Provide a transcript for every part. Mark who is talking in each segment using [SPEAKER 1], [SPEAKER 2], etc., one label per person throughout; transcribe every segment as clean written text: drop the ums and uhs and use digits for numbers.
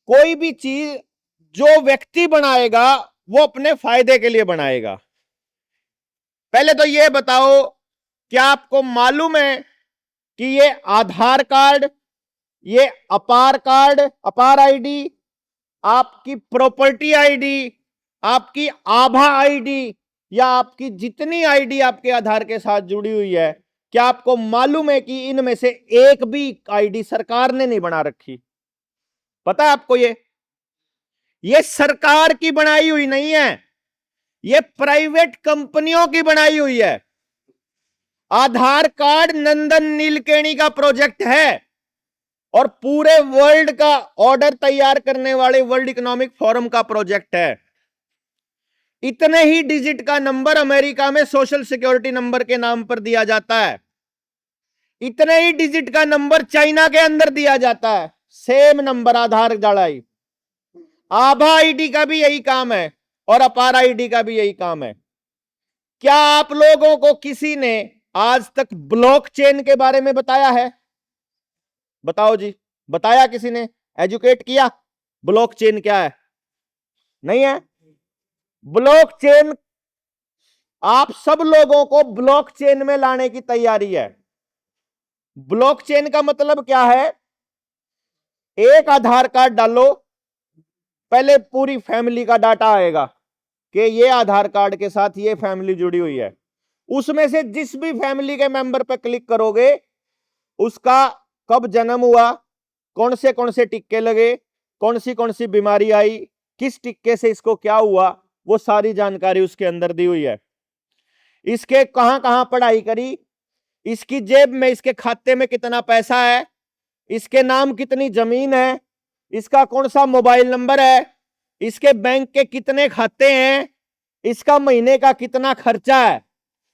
[SPEAKER 1] कोई भी चीज जो व्यक्ति बनाएगा वो अपने फायदे के लिए बनाएगा। पहले तो ये बताओ, क्या आपको मालूम है कि ये आधार कार्ड, ये अपार कार्ड, अपार आईडी, आपकी प्रॉपर्टी आईडी, आपकी आभा आईडी, या आपकी जितनी आईडी आपके आधार के साथ जुड़ी हुई है, क्या आपको मालूम है कि इनमें से एक भी आईडी सरकार ने नहीं बना रखी? पता है आपको? ये सरकार की बनाई हुई नहीं है, ये प्राइवेट कंपनियों की बनाई हुई है। आधार कार्ड नंदन नीलकेणी का प्रोजेक्ट है और पूरे वर्ल्ड का ऑर्डर तैयार करने वाले वर्ल्ड इकोनॉमिक फोरम का प्रोजेक्ट है। इतने ही डिजिट का नंबर अमेरिका में सोशल सिक्योरिटी नंबर के नाम पर दिया जाता है, इतने ही डिजिट का नंबर चाइना के अंदर दिया जाता है, सेम नंबर आधार जाड़ाई। आभा आईडी का भी यही काम है और अपार आईडी का भी यही काम है। क्या आप लोगों को किसी ने आज तक ब्लॉकचेन के बारे में बताया है? बताओ जी, बताया किसी ने? एजुकेट किया ब्लॉकचेन क्या है? नहीं है। ब्लॉकचेन, आप सब लोगों को ब्लॉकचेन में लाने की तैयारी है। ब्लॉकचेन का मतलब क्या है? एक आधार कार्ड डालो, पहले पूरी फैमिली का डाटा आएगा कि ये आधार कार्ड के साथ ये फैमिली जुड़ी हुई है। उसमें से जिस भी फैमिली के मेंबर पे क्लिक करोगे, उसका कब जन्म हुआ, कौन से टिक्के लगे, कौन सी बीमारी आई, किस टिक्के से इसको क्या हुआ, वो सारी जानकारी उसके अंदर दी हुई है। इसके कहां कहां पढ़ाई करी, इसकी जेब में, इसके खाते में कितना पैसा है, इसके नाम कितनी जमीन है, इसका कौन सा मोबाइल नंबर है, इसके बैंक के कितने खाते हैं, इसका महीने का कितना खर्चा है,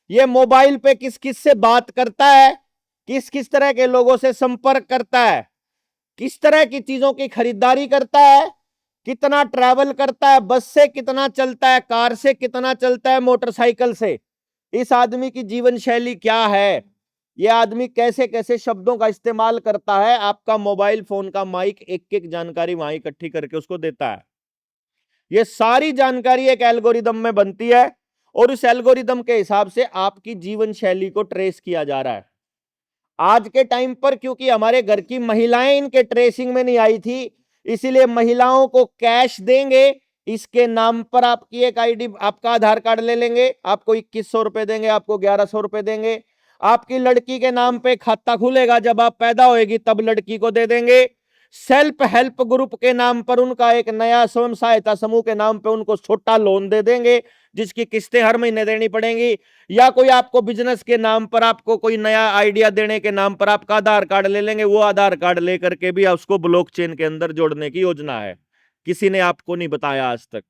[SPEAKER 1] ये मोबाइल पे किस किस से बात करता है, किस किस तरह के लोगों से संपर्क करता है, किस तरह की चीजों की खरीदारी करता है, कितना ट्रैवल करता है, बस से कितना चलता है, कार से कितना चलता है, मोटरसाइकिल से, इस आदमी की जीवन शैली क्या है, यह आदमी कैसे कैसे शब्दों का इस्तेमाल करता है, आपका मोबाइल फोन का माइक एक एक जानकारी वहां इकट्ठी करके उसको देता है। यह सारी जानकारी एक एल्गोरिदम में बनती है और उस एल्गोरिदम के हिसाब से आपकी जीवन शैली को ट्रेस किया जा रहा है। आज के टाइम पर क्योंकि हमारे घर की महिलाएं इनके ट्रेसिंग में नहीं आई थी, इसीलिए महिलाओं को कैश देंगे, इसके नाम पर आपकी एक आईडी, आपका आधार कार्ड ले लेंगे, आपको 2100 रुपए देंगे, आपको 1100 रुपए देंगे। आपकी लड़की के नाम पे खाता खुलेगा, जब आप पैदा होएगी तब लड़की को दे देंगे। सेल्फ हेल्प ग्रुप के नाम पर उनका एक नया स्वयं सहायता समूह के नाम पे उनको छोटा लोन दे देंगे, जिसकी किस्तें हर महीने देनी पड़ेंगी। या कोई आपको बिजनेस के नाम पर, आपको कोई नया आइडिया देने के नाम पर आपका आधार कार्ड ले लेंगे, वो आधार कार्ड लेकर के भी उसको ब्लॉकचेन के अंदर जोड़ने की योजना है। किसी ने आपको नहीं बताया आज तक।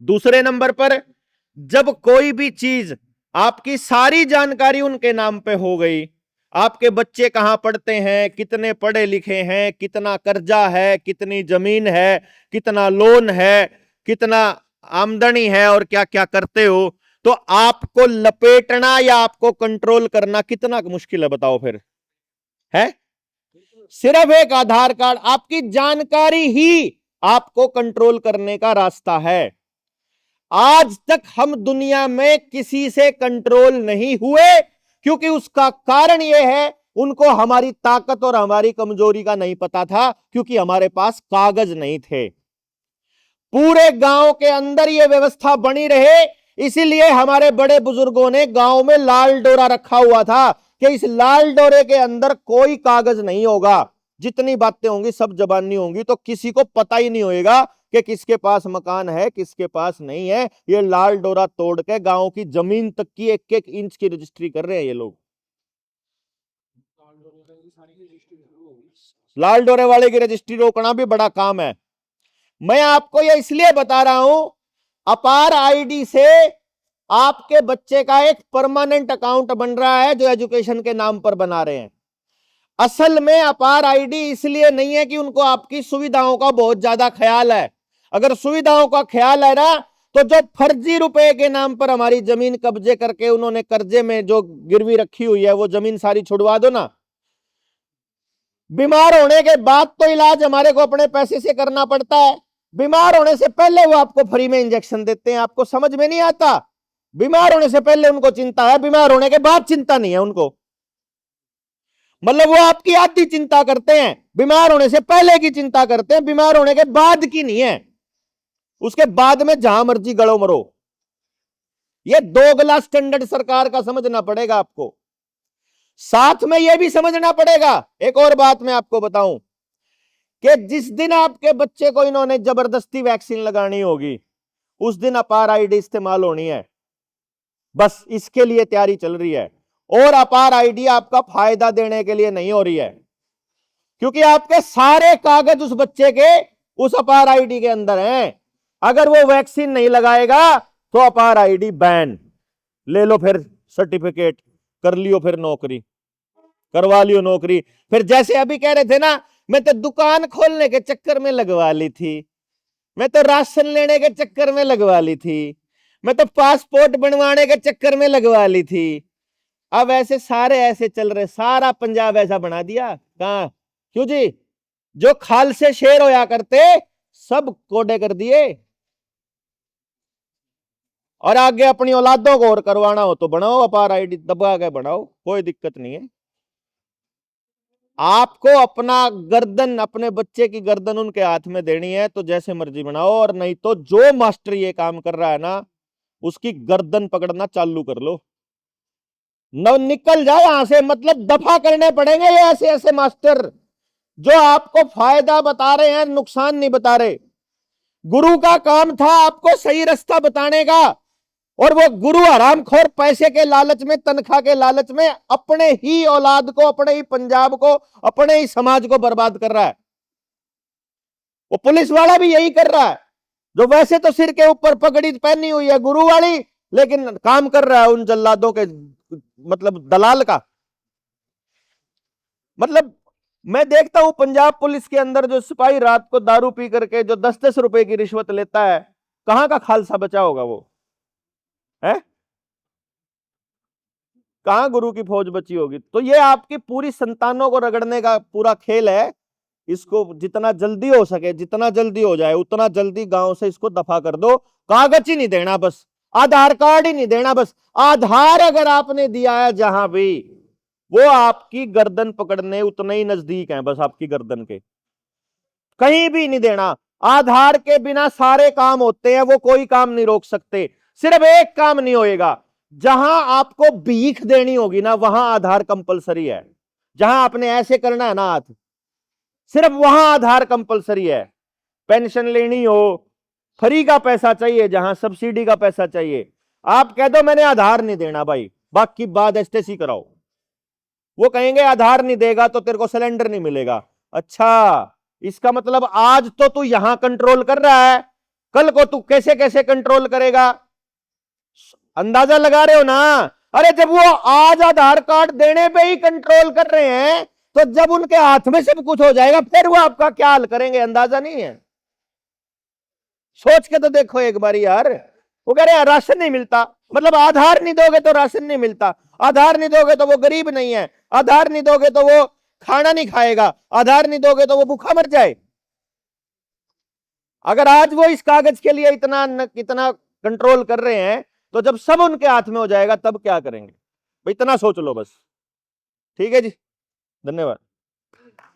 [SPEAKER 1] दूसरे नंबर पर, जब कोई भी चीज, आपकी सारी जानकारी उनके नाम पे हो गई, आपके बच्चे कहां पढ़ते हैं, कितने पढ़े लिखे हैं, कितना कर्जा है, कितनी जमीन है, कितना लोन है, कितना आमदनी है और क्या क्या करते हो, तो आपको लपेटना या आपको कंट्रोल करना कितना मुश्किल है? बताओ फिर। है सिर्फ एक आधार कार्ड, आपकी जानकारी ही आपको कंट्रोल करने का रास्ता है। आज तक हम दुनिया में किसी से कंट्रोल नहीं हुए, क्योंकि उसका कारण यह है, उनको हमारी ताकत और हमारी कमजोरी का नहीं पता था, क्योंकि हमारे पास कागज नहीं थे। पूरे गांव के अंदर यह व्यवस्था बनी रहे, इसीलिए हमारे बड़े बुजुर्गों ने गांव में लाल डोरा रखा हुआ था कि इस लाल डोरे के अंदर कोई कागज नहीं होगा, जितनी बातें होंगी सब जबानी होंगी, तो किसी को पता ही नहीं होएगा कि किसके पास मकान है, किसके पास नहीं है। ये लाल डोरा तोड़ के गांव की जमीन तक की एक एक इंच की रजिस्ट्री कर रहे हैं ये लोग। लाल डोरे वाले की रजिस्ट्री रोकना भी बड़ा काम है। मैं आपको यह इसलिए बता रहा हूं, अपार आईडी से आपके बच्चे का एक परमानेंट अकाउंट बन रहा है, जो एजुकेशन के नाम पर बना रहे हैं। असल में अपार आईडी इसलिए नहीं है कि उनको आपकी सुविधाओं का बहुत ज्यादा ख्याल है। अगर सुविधाओं का ख्याल है ना, तो जो फर्जी रुपए के नाम पर हमारी जमीन कब्जे करके उन्होंने कर्जे में जो गिरवी रखी हुई है, वो जमीन सारी छुड़वा दो ना। बीमार होने के बाद तो इलाज हमारे को अपने पैसे से करना पड़ता है, बीमार होने से पहले वो आपको फ्री में इंजेक्शन देते हैं, आपको समझ में नहीं आता। बीमार होने से पहले उनको चिंता है, बीमार होने के बाद चिंता नहीं है उनको। मतलब वो आपकी आधी चिंता करते हैं, बीमार होने से पहले की चिंता करते हैं, बीमार होने के बाद की नहीं है। उसके बाद में जहां मर्जी गड़ो मरो। ये दोगला स्टैंडर्ड सरकार का समझना पड़ेगा आपको। साथ में यह भी समझना पड़ेगा, एक और बात मैं आपको बताऊं कि जिस दिन आपके बच्चे को इन्होंने जबरदस्ती वैक्सीन लगानी होगी, उस दिन अपार आईडी इस्तेमाल होनी है। बस इसके लिए तैयारी चल रही है। और अपार आईडी आपका फायदा देने के लिए नहीं हो रही है, क्योंकि आपके सारे कागज उस बच्चे के उस अपार आईडी के अंदर हैं। अगर वो वैक्सीन नहीं लगाएगा तो अपार आईडी बैन। ले लो फिर सर्टिफिकेट, कर लियो फिर नौकरी, करवा लियो नौकरी। फिर जैसे अभी कह रहे थे ना, मैं तो दुकान खोलने के चक्कर में लगवा ली थी, मैं तो राशन लेने के चक्कर में लगवा ली थी, मैं तो पासपोर्ट बनवाने के चक्कर में लगवा ली थी। अब ऐसे सारे ऐसे चल रहे, सारा पंजाब ऐसा बना दिया। कहां? क्यों जी? जो खालसे शेर होया करते सब कोडे कर दिए। और आगे अपनी औलादों को और करवाना हो तो बनाओ, अपार आईडी दबा के बनाओ, कोई दिक्कत नहीं है। आपको अपना गर्दन, अपने बच्चे की गर्दन उनके हाथ में देनी है तो जैसे मर्जी बनाओ, और नहीं तो जो मास्टर ये काम कर रहा है ना, उसकी गर्दन पकड़ना चालू कर लो, न निकल जाए यहां से। मतलब दफा करने पड़ेंगे ये ऐसे ऐसे मास्टर जो आपको फायदा बता रहे हैं, नुकसान नहीं बता रहे। गुरु का काम था आपको सही रास्ता बताने का, और वो गुरु हरामखोर पैसे के लालच में, तनख्वाह के लालच में अपने ही औलाद को, अपने ही पंजाब को, अपने ही समाज को बर्बाद कर रहा है। वो पुलिस वाला भी यही कर रहा है, जो वैसे तो सिर के ऊपर पगड़ी पहनी हुई है गुरु वाली, लेकिन काम कर रहा है उन जल्लादों के, मतलब दलाल का। मतलब मैं देखता हूं पंजाब पुलिस के अंदर जो सिपाही रात को दारू पी करके जो 10-10 रुपए की रिश्वत लेता है, कहां का खालसा बचा होगा वो है? कहां गुरु की फौज बची होगी? तो ये आपकी पूरी संतानों को रगड़ने का पूरा खेल है। इसको जितना जल्दी हो सके, जितना जल्दी हो जाए उतना जल्दी गांव से इसको दफा कर दो। कागज ही नहीं देना, बस आधार कार्ड ही नहीं देना। बस आधार अगर आपने दिया है जहां भी, वो आपकी गर्दन पकड़ने उतने ही नजदीक है, बस आपकी गर्दन के, कहीं भी नहीं देना। आधार के बिना सारे काम होते हैं, वो कोई काम नहीं रोक सकते। सिर्फ एक काम नहीं होएगा, जहां आपको भीख देनी होगी ना, वहां आधार कंपलसरी है। जहां आपने ऐसे करना है ना हाथ, सिर्फ वहां आधार कंपलसरी है। पेंशन लेनी हो, फ्री का पैसा चाहिए, जहां सब्सिडी का पैसा चाहिए, आप कह दो मैंने आधार नहीं देना भाई, बाकी बात एसटीसी कराओ। वो कहेंगे आधार नहीं देगा तो तेरे को सिलेंडर नहीं मिलेगा। अच्छा, इसका मतलब आज तो तू यहां कंट्रोल कर रहा है, कल को तू कैसे कैसे कंट्रोल करेगा? अंदाजा लगा रहे हो ना? अरे जब वो आज आधार कार्ड देने पे ही कंट्रोल कर रहे हैं, तो जब उनके हाथ में सब कुछ हो जाएगा फिर वो आपका क्या हाल करेंगे? अंदाजा नहीं है? सोच के तो देखो एक बार यार। वो कह रहे हैं राशन नहीं मिलता, मतलब आधार नहीं दोगे तो राशन नहीं मिलता, आधार नहीं दोगे तो वो गरीब नहीं है, आधार नहीं दोगे तो वो खाना नहीं खाएगा, आधार नहीं दोगे तो वो भूखा मर जाए। अगर आज वो इस कागज के लिए इतना कंट्रोल कर रहे हैं, तो जब सब उनके हाथ में हो जाएगा तब क्या करेंगे? भाई इतना सोच लो बस। ठीक है जी, धन्यवाद।